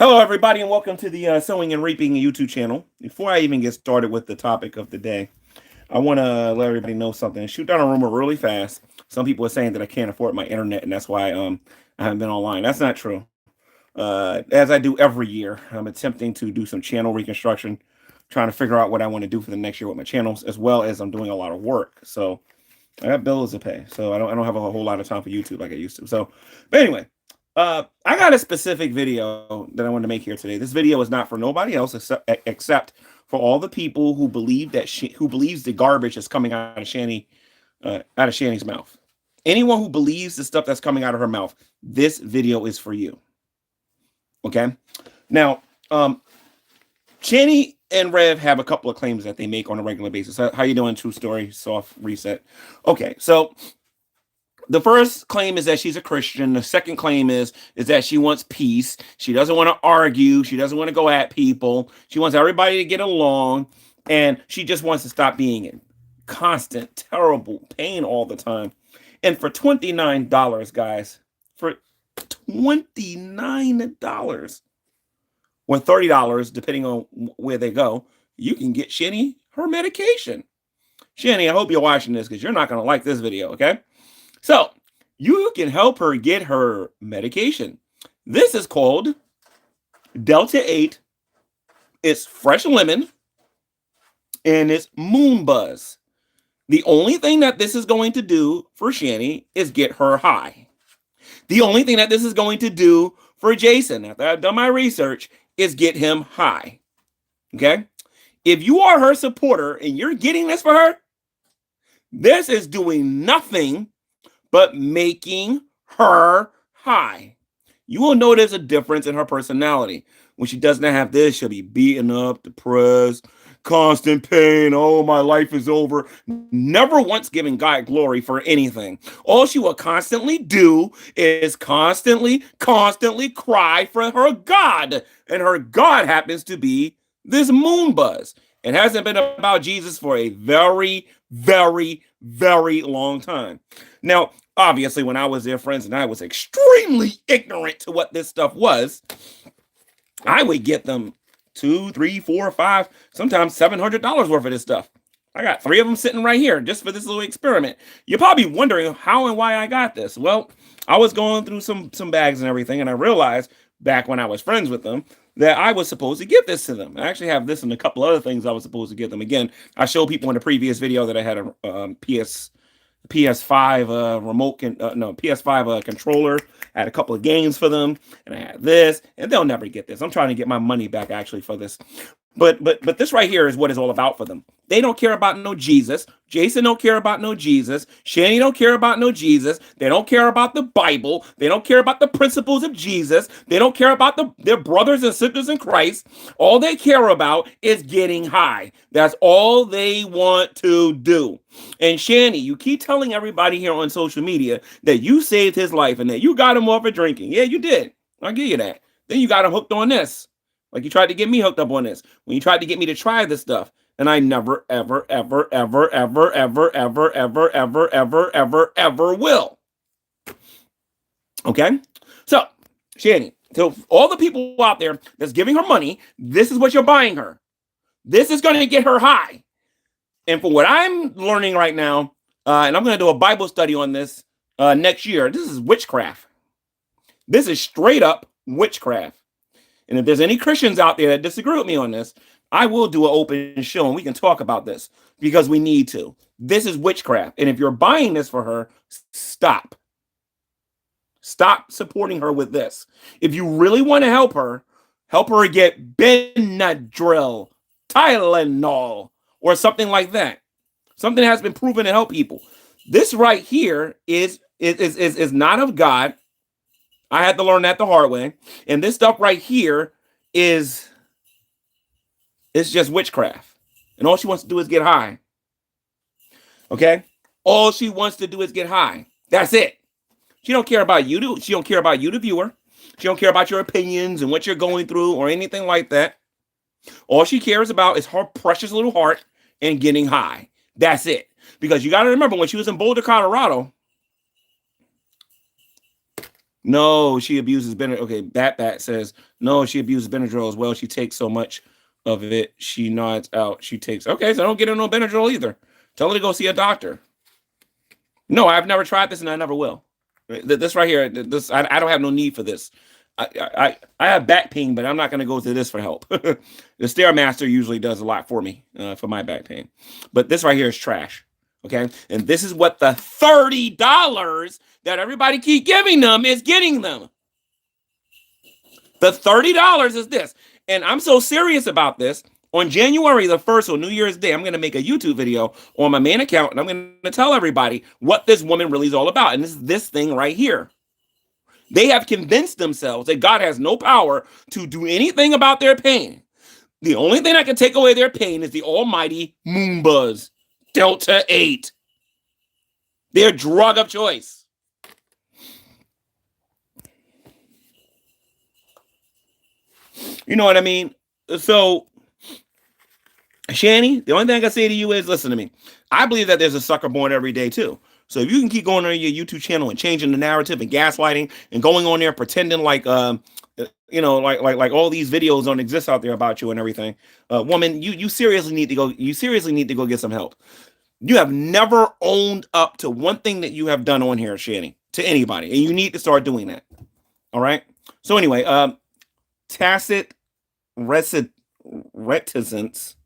Hello, everybody, and welcome to the Sowing and Reaping YouTube channel. Before I even get started with the topic of the day, I want to let everybody know something. Shoot down a rumor really fast. Some people are saying that I can't afford my internet, and that's why I haven't been online. That's not true. As I do every year, I'm attempting to do some channel reconstruction, trying to figure out what I want to do for the next year with my channels, as well as I'm doing a lot of work. So I got bills to pay, so I don't have a whole lot of time for YouTube like I used to. So, but anyway, I got a specific video that I wanted to make here today. This video is not for nobody else except for all the people who believe that who believes the garbage is coming out of Shanny's mouth. Anyone who believes the stuff that's coming out of her mouth, this video is for you. Okay, now Shanny and Rev have a couple of claims that they make on a regular basis. How you doing? True story, soft reset. Okay, so the first claim is that she's a Christian. The second claim is that she wants peace. She doesn't want to argue. She doesn't want to go at people. She wants everybody to get along, and she just wants to stop being in constant, terrible pain all the time. And for $29, guys, for $29 or $30, depending on where they go, you can get Shanny her medication. Shanny, I hope you're watching this because you're not going to like this video, okay? So you can help her get her medication. This is called Delta 8. It's fresh lemon, and it's Moon Buzz. The only thing that this is going to do for Shanny is get her high. The only thing that this is going to do for Jason, after I've done my research, is get him high. Okay? If you are her supporter and you're getting this for her, this is doing nothing but making her high. You will notice a difference in her personality. When she does not have this, she'll be beaten up, depressed, constant pain. Oh, my life is over. Never once giving God glory for anything. All she will constantly do is constantly cry for her God. And her God happens to be this Moon Buzz. It hasn't been about Jesus for a very, very, very long time. Now, obviously, when I was their friends and I was extremely ignorant to what this stuff was, I would get them $200, $300, $400, $500, sometimes $700 worth of this stuff. I got 3 of them sitting right here just for this little experiment. You're probably wondering how and why I got this. Well, I was going through some bags and everything, and I realized back when I was friends with them that I was supposed to give this to them. I actually have this and a couple other things I was supposed to give them. Again, I showed people in the previous video that I had a PS5 PS5 controller. I had a couple of games for them, and I had this, and they'll never get this. I'm trying to get my money back actually for this. But this right here is what it's all about for them. They don't care about no Jesus. Jason don't care about no Jesus. Shanny don't care about no Jesus. They don't care about the Bible. They don't care about the principles of Jesus. They don't care about their brothers and sisters in Christ. All they care about is getting high. That's all they want to do. And Shanny, you keep telling everybody here on social media that you saved his life and that you got him off of drinking. Yeah, you did. I'll give you that. Then you got him hooked on this. Like you tried to get me hooked up on this. When you tried to get me to try this stuff. And I never, ever, ever, ever, ever, ever, ever, ever, ever, ever, ever, ever will. Okay? So, Shanny, so all the people out there that's giving her money, this is what you're buying her. This is going to get her high. And for what I'm learning right now, and I'm going to do a Bible study on this next year, this is witchcraft. This is straight up witchcraft. And if there's any Christians out there that disagree with me on this, I will do an open show and we can talk about this because we need to. This is witchcraft. And if you're buying this for her, stop. Stop supporting her with this. If you really want to help her get Benadryl, Tylenol, or something like that. Something that has been proven to help people. This right here is not of God. I had to learn that the hard way. And this stuff right here is just witchcraft. And all she wants to do is get high. Okay? All she wants to do is get high. That's it. She don't care about you. She don't care about you, the viewer. She don't care about your opinions and what you're going through or anything like that. All she cares about is her precious little heart and getting high. That's it. Because you got to remember, when she was in Boulder, Colorado, No, she abuses Benadryl. Okay, Bat says, no, she abuses Benadryl as well. She takes so much of it, she nods out. She takes, okay, so I don't get her no Benadryl either. Tell her to go see a doctor. No, I've never tried this and I never will. This right here, I don't have no need for this. I have back pain, but I'm not going to go to this for help. The Stairmaster usually does a lot for me for my back pain. But this right here is trash. Okay, and this is what the $30 that everybody keep giving them is getting them. The $30 is this. And I'm so serious about this. On January the 1st, on New Year's Day, I'm going to make a YouTube video on my main account, and I'm going to tell everybody what this woman really is all about. And this is this thing right here. They have convinced themselves that God has no power to do anything about their pain. The only thing that can take away their pain is the almighty Moombas, Delta 8. Their drug of choice. You know what I mean? So, Shanny, the only thing I can say to you is, listen to me. I believe that there's a sucker born every day too. So if you can keep going on your YouTube channel and changing the narrative and gaslighting and going on there pretending like like all these videos don't exist out there about you and everything, woman, you seriously need to go. You seriously need to go get some help. You have never owned up to one thing that you have done on here, Shanny, to anybody, and you need to start doing that. All right. So anyway, tacit reticence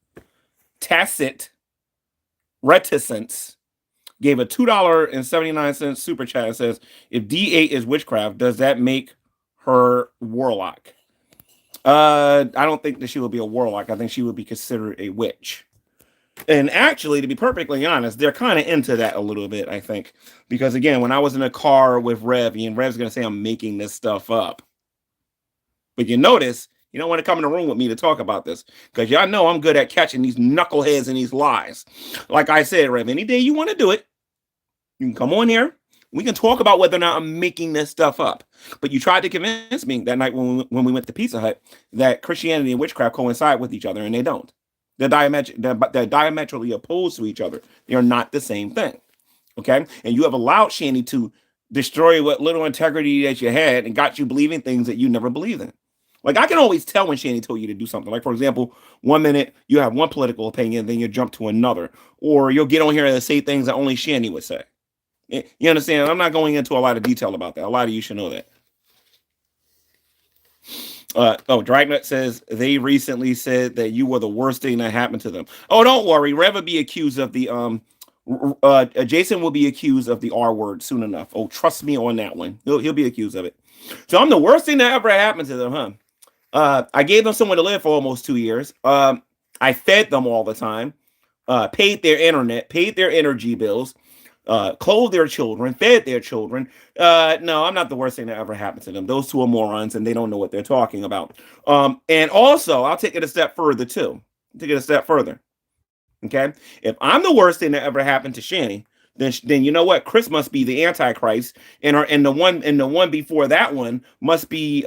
gave a $2.79 super chat and says, if D8 is witchcraft, does that make her warlock? I don't think that she would be a warlock. I think she would be considered a witch. And actually, to be perfectly honest, they're kind of into that a little bit, I think. Because again, when I was in a car with Rev, and Rev's going to say I'm making this stuff up. But you notice, you don't want to come in the room with me to talk about this. Because y'all know I'm good at catching these knuckleheads and these lies. Like I said, Rev, any day you want to do it, you can come on here. We can talk about whether or not I'm making this stuff up. But you tried to convince me that night when we went to Pizza Hut that Christianity and witchcraft coincide with each other, and they don't. They're diametrically opposed to each other. They are not the same thing. Okay? And you have allowed Shanny to destroy what little integrity that you had and got you believing things that you never believed in. Like, I can always tell when Shanny told you to do something. Like, for example, 1 minute you have one political opinion, then you jump to another. Or you'll get on here and say things that only Shanny would say. You understand? I'm not going into a lot of detail about that. A lot of you should know that. Dragnut says they recently said that you were the worst thing that happened to them. Oh, don't worry. Rev will be accused of the Jason will be accused of the R word soon enough. Oh, trust me on that one. He'll be accused of it. So I'm the worst thing that ever happened to them, huh? I gave them somewhere to live for almost 2 years. I fed them all the time, paid their internet, paid their energy bills, clothed their children, fed their children. No, I'm not the worst thing that ever happened to them. Those two are morons and they don't know what they're talking about. And also, I'll take it a step further too. Okay. If I'm the worst thing that ever happened to Shanny, then you know what? Chris must be the Antichrist, and the one before that one must be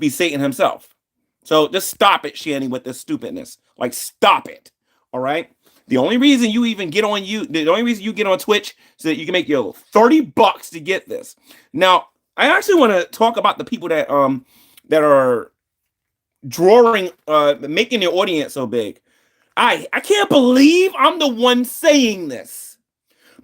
Satan himself. So just stop it, Shanny, with this stupidness. Like, stop it. All right. The only reason you even get on the only reason you get on Twitch so that you can make your $30 to get this. Now, I actually want to talk about the people that are drawing, making their audience so big. I can't believe I'm the one saying this.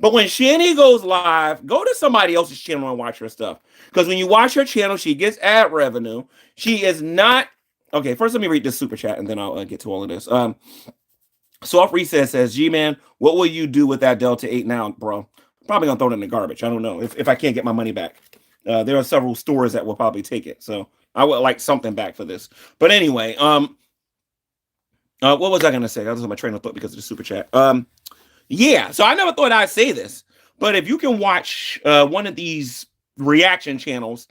But when Shanny goes live, go to somebody else's channel and watch her stuff. Because when you watch her channel, she gets ad revenue. She is not. Okay, first let me read this super chat and then I'll get to all of this. Soft Reset says, G-Man, what will you do with that Delta 8 now, bro? Probably gonna throw it in the garbage. I don't know if I can't get my money back. There are several stores that will probably take it. So I would like something back for this. But anyway, what was I gonna say? That was my train of thought because of the super chat. Yeah, so I never thought I'd say this, but if you can watch one of these reaction channels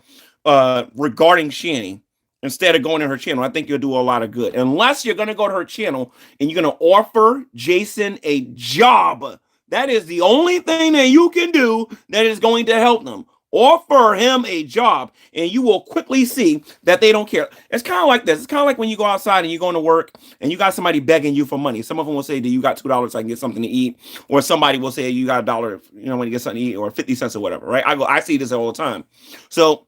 regarding Shanny, instead of going to her channel, I think you'll do a lot of good. Unless you're going to go to her channel and you're going to offer Jason a job. That is the only thing that you can do that is going to help them. Offer him a job, and you will quickly see that they don't care. It's kind of like this. It's kind of like when you go outside and you're going to work and you got somebody begging you for money. Some of them will say, do you got $2 so I can get something to eat? Or somebody will say, you got $1, when you get something to eat, or 50 cents or whatever, right? I see this all the time. So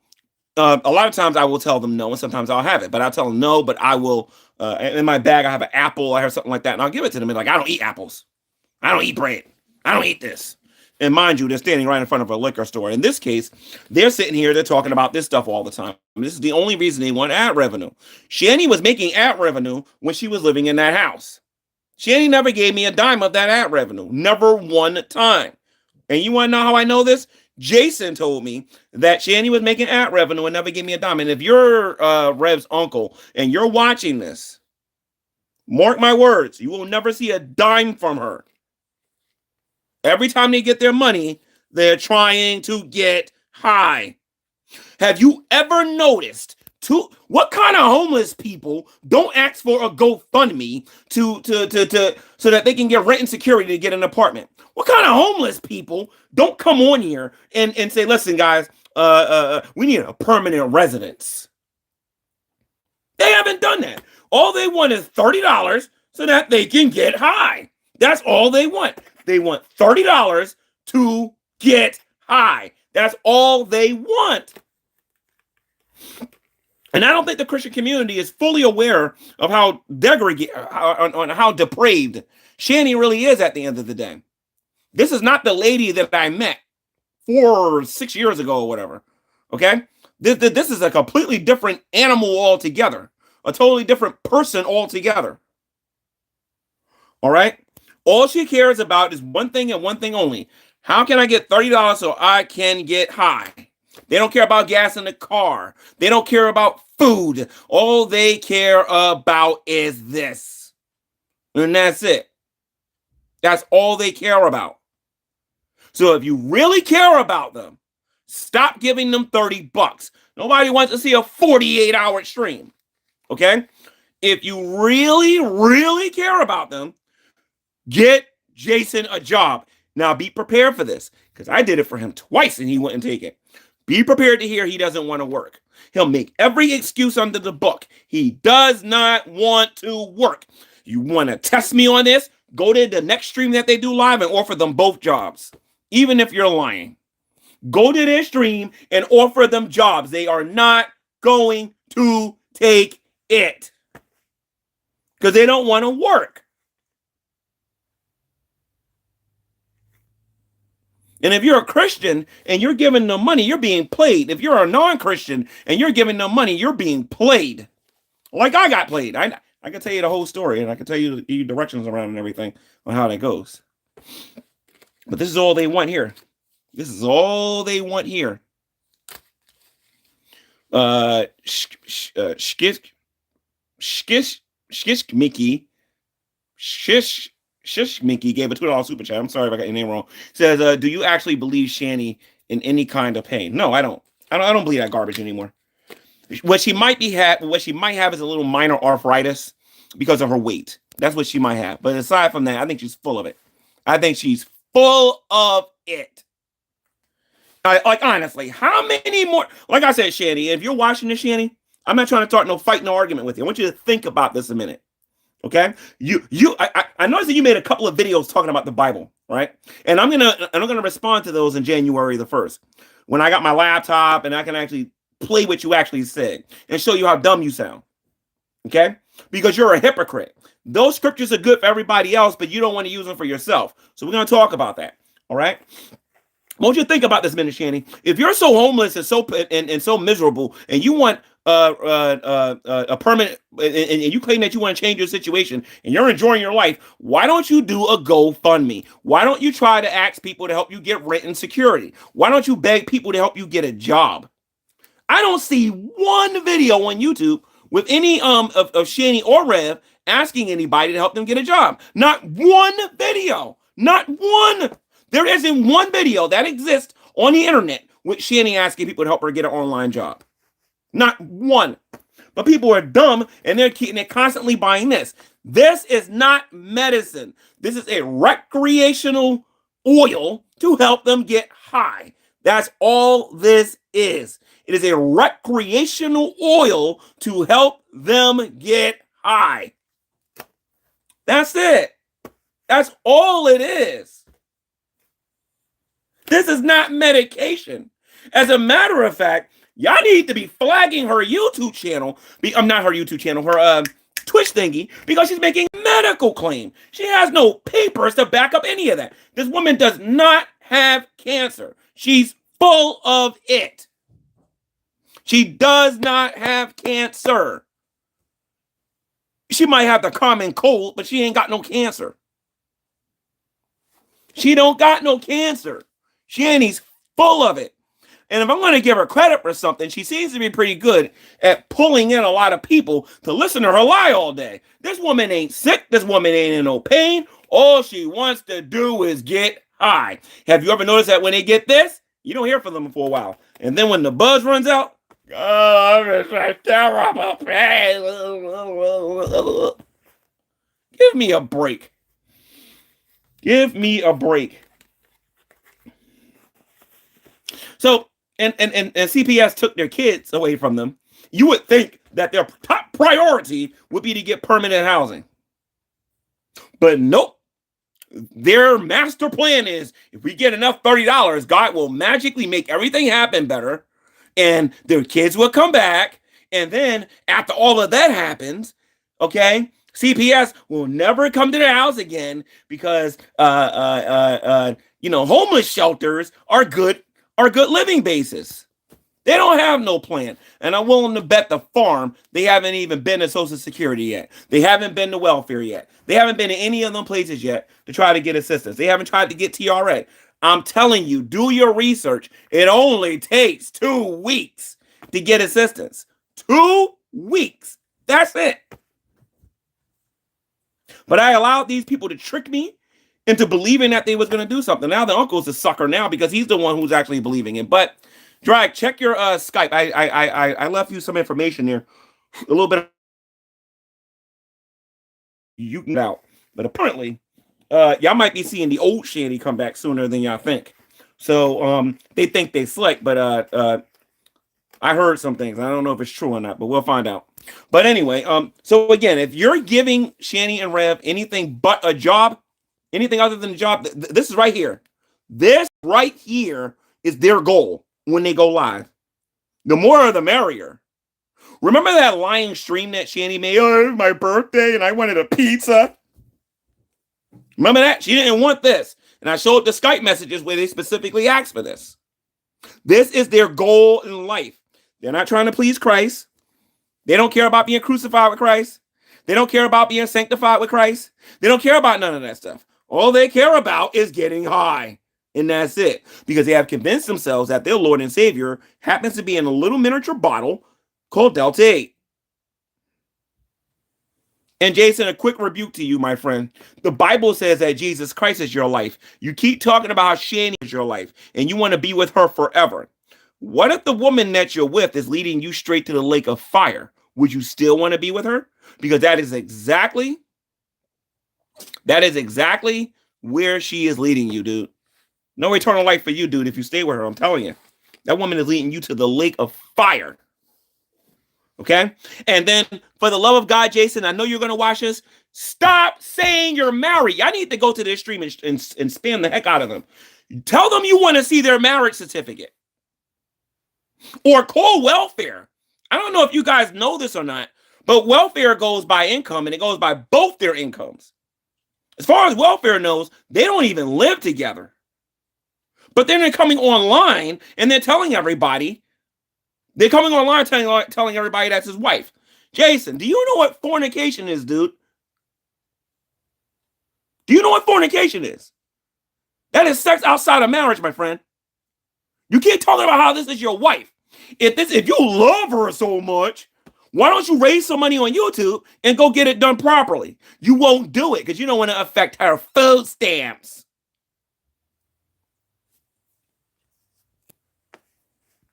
A lot of times I will tell them no, and sometimes I'll have it, but I'll tell them no, but I will, in my bag, I have an apple, I have something like that, and I'll give it to them. And like, I don't eat apples. I don't eat bread. I don't eat this. And mind you, they're standing right in front of a liquor store. In this case, they're sitting here, they're talking about this stuff all the time. This is the only reason they want ad revenue. Shanny was making ad revenue when she was living in that house. Shanny never gave me a dime of that ad revenue. Never one time. And you want to know how I know this? Jason told me that Shanny was making ad revenue and never gave me a dime. And if you're Rev's uncle and you're watching this, mark my words, you will never see a dime from her. Every time they get their money, they're trying to get high. Have you ever noticed what kind of homeless people don't ask for a GoFundMe to so that they can get rent and security to get an apartment? What kind of homeless people don't come on here and say, listen, guys, we need a permanent residence? They haven't done that. All they want is $30 so that they can get high. That's all they want. They want $30 to get high. That's all they want. And I don't think the Christian community is fully aware of how how depraved Shanny really is at the end of the day. This is not the lady that I met 4 or 6 years ago or whatever. Okay? This is a completely different animal altogether. A totally different person altogether. All right? All she cares about is one thing and one thing only. How can I get $30 so I can get high? They don't care about gas in the car. They don't care about food. All they care about is this. And that's it. That's all they care about. So if you really care about them, stop giving them $30. Nobody wants to see a 48-hour stream. Okay? If you really, really care about them, get Jason a job. Now be prepared for this, because I did it for him twice and he wouldn't take it. Be prepared to hear he doesn't want to work. He'll make every excuse under the book. He does not want to work. You want to test me on this? Go to the next stream that they do live and offer them both jobs, even if you're lying. Go to their stream and offer them jobs. They are not going to take it because they don't want to work. And if you're a Christian and you're giving them money, you're being played. If you're a non-Christian and you're giving them money, you're being played. Like I got played. I can tell you the whole story, and I can tell you the directions around and everything on how that goes. But this is all they want here. This is all they want here. Mickey gave a $2 super chat. I'm sorry if I got your name wrong. Says, do you actually believe Shanny in any kind of pain? No, I don't. I don't believe that garbage anymore. What she might have is a little minor arthritis because of her weight. That's what she might have. But aside from that, I think she's full of it. I think she's full of it. Like, honestly, how many more? Like I said, Shanny, if you're watching this, Shanny, I'm not trying to start no fight, no argument with you. I want you to think about this a minute. Okay, I noticed that you made a couple of videos talking about the Bible, right? And I'm gonna respond to those in January the 1st when I got my laptop and I can actually play what you actually said and show you how dumb you sound. Okay, because you're a hypocrite. Those scriptures are good for everybody else, but you don't want to use them for yourself. So we're gonna talk about that. All right. I want you to think about this, minute, Shanny. If you're so homeless and so miserable, and you want a permanent, and you claim that you want to change your situation, and you're enjoying your life, why don't you do a GoFundMe? Why don't you try to ask people to help you get rent and security? Why don't you beg people to help you get a job? I don't see one video on YouTube with any of Shanny or Rev asking anybody to help them get a job. Not one video. Not one. There isn't one video that exists on the internet with Shanny asking people to help her get an online job. Not one. But people are dumb and they're constantly buying this. This is not medicine. This is a recreational oil to help them get high. That's all this is. It is a recreational oil to help them get high. That's it. That's all it is. This is not medication. As a matter of fact, Y'all need to be flagging her YouTube channel. I'm not her YouTube channel, her Twitch thingy, because she's making medical claim. She has no papers to back up any of that. This woman does not have cancer. She's full of it. She does not have cancer. She might have the common cold, but she ain't got no cancer. She don't got no cancer. Shanny's full of it. And if I'm going to give her credit for something, she seems to be pretty good at pulling in a lot of people to listen to her lie all day. This woman ain't sick. This woman ain't in no pain. All she wants to do is get high. Have you ever noticed that when they get this, you don't hear from them for a while. And then when the buzz runs out, oh, it's a terrible pain. Give me a break. Give me a break. So, and CPS took their kids away from them. You would think that their top priority would be to get permanent housing. But nope. Their master plan is, if we get enough $30, God will magically make everything happen better. And their kids will come back. And then after all of that happens, okay, CPS will never come to their house again because, homeless shelters are good living bases. They don't have no plan. And I'm willing to bet the farm they haven't even been to Social Security yet. They haven't been to welfare yet. They haven't been to any of them places yet to try to get assistance. They haven't tried to get TRA. I'm telling you, do your research. It only takes 2 weeks to get assistance. 2 weeks. That's it. But I allowed these people to trick me into believing that they was going to do something. Now the uncle's a sucker now because he's the one who's actually believing it. But Drag, check your Skype. I left you some information there. A little bit. You can out. But apparently, y'all might be seeing the old Shanny come back sooner than y'all think. So they think they slick, but I heard some things. I don't know if it's true or not, but we'll find out. But anyway, so again, if you're giving Shanny and Rev anything but a job, anything other than a job, this is right here. This right here is their goal when they go live. The more the merrier. Remember that lying stream that Shanny made? Oh, it was my birthday and I wanted a pizza. Remember that? She didn't want this. And I showed the Skype messages where they specifically asked for this. This is their goal in life. They're not trying to please Christ. They don't care about being crucified with Christ. They don't care about being sanctified with Christ. They don't care about none of that stuff. All they care about is getting high. And that's it. Because they have convinced themselves that their Lord and Savior happens to be in a little miniature bottle called Delta 8. And Jason, a quick rebuke to you, my friend. The Bible says that Jesus Christ is your life. You keep talking about how Shanny is your life, and you want to be with her forever. What if the woman that you're with is leading you straight to the lake of fire? Would you still want to be with her? Because that is exactly where she is leading you, dude. No eternal life for you, dude, if you stay with her. I'm telling you. That woman is leading you to the lake of fire. Okay? And then, for the love of God, Jason, I know you're going to watch this. Stop saying you're married. I need to go to their stream and spam the heck out of them. Tell them you want to see their marriage certificate. Or call welfare. I don't know if you guys know this or not, but welfare goes by income, and it goes by both their incomes. As far as welfare knows, they don't even live together. But then they're coming online, and they're telling everybody. They're coming online telling everybody that's his wife. Jason, do you know what fornication is, dude? Do you know what fornication is? That is sex outside of marriage, my friend. You keep talking about how this is your wife. If you love her so much, why don't you raise some money on YouTube and go get it done properly? You won't do it because you don't want to affect her food stamps.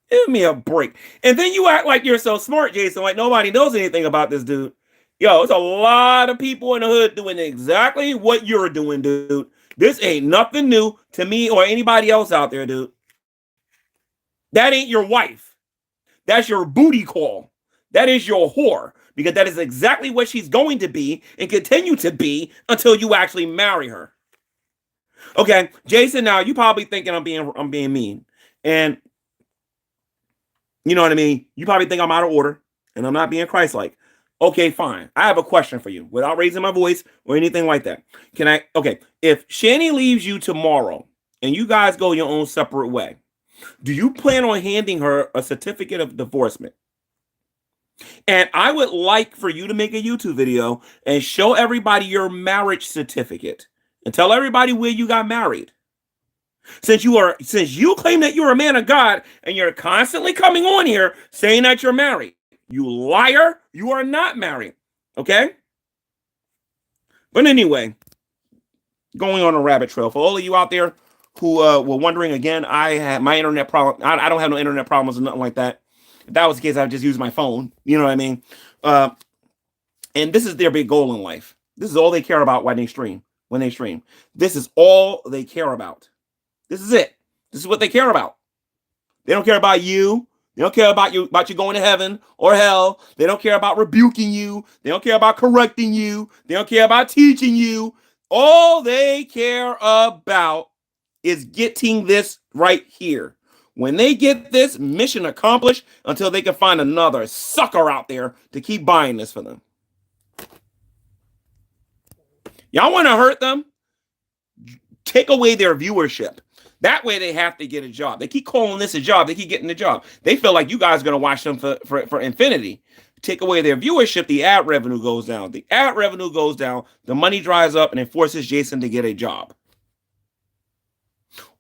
Give me a break. And then you act like you're so smart, Jason, like nobody knows anything about this dude. Yo, it's a lot of people in the hood doing exactly what you're doing, dude. This ain't nothing new to me or anybody else out there, dude. That ain't your wife. That's your booty call. That is your whore. Because that is exactly what she's going to be and continue to be until you actually marry her. Okay, Jason, now you probably thinking I'm being mean. And You know what I mean? You probably think I'm out of order and I'm not being Christ-like. Okay, fine. I have a question for you without raising my voice or anything like that. Okay, if Shanny leaves you tomorrow and you guys go your own separate way, do you plan on handing her a certificate of divorcement? And I would like for you to make a YouTube video and show everybody your marriage certificate and tell everybody where you got married. Since you claim that you're a man of God and you're constantly coming on here saying that you're married, you liar, you are not married. Okay? But anyway, going on a rabbit trail. For all of you out there who were wondering, again, I had my internet problem. I don't have no internet problems or nothing like that. If that was the case, I would just use my phone. You know what I mean? And this is their big goal in life. This is all they care about when they stream. This is all they care about. This is it. This is what they care about. They don't care about you. They don't care about you going to heaven or hell. They don't care about rebuking you. They don't care about correcting you. They don't care about teaching you. All they care about is getting this right here. When they get this, mission accomplished until they can find another sucker out there to keep buying this for them. Y'all want to hurt them? Take away their viewership. That way they have to get a job. They keep calling this a job. They keep getting the job. They feel like you guys are going to watch them for infinity. Take away their viewership, the ad revenue goes down. The ad revenue goes down. The money dries up and it forces Jason to get a job.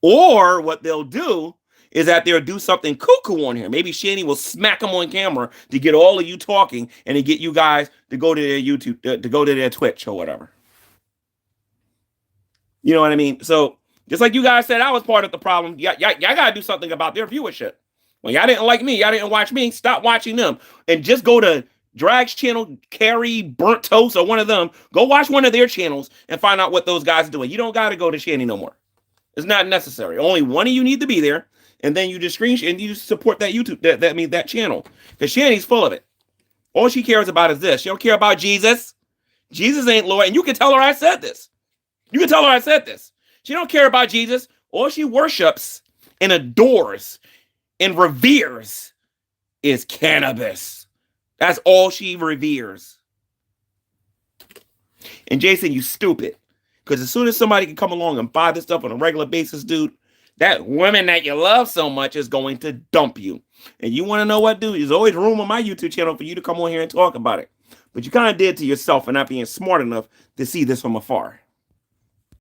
Or what they'll do is that they'll do something cuckoo on here. Maybe Shanny will smack them on camera to get all of you talking and to get you guys to go to their YouTube, to go to their Twitch or whatever. You know what I mean? So just like you guys said, I was part of the problem. Y'all got to do something about their viewership. When y'all didn't like me, y'all didn't watch me, stop watching them. And just go to Drag's channel, Carrie, Burnt Toast, or one of them. Go watch one of their channels and find out what those guys are doing. You don't got to go to Shanny no more. It's not necessary. Only one of you need to be there. And then you just screenshot and you support that YouTube, that channel. Because Shanny's full of it. All she cares about is this. She don't care about Jesus. Jesus ain't Lord. And you can tell her I said this. She don't care about Jesus. All she worships and adores and reveres is cannabis. That's all she reveres. And Jason, you stupid. Because as soon as somebody can come along and buy this stuff on a regular basis, dude, that woman that you love so much is going to dump you. And you want to know what, dude? There's always room on my YouTube channel for you to come on here and talk about it. But you kind of did to yourself for not being smart enough to see this from afar.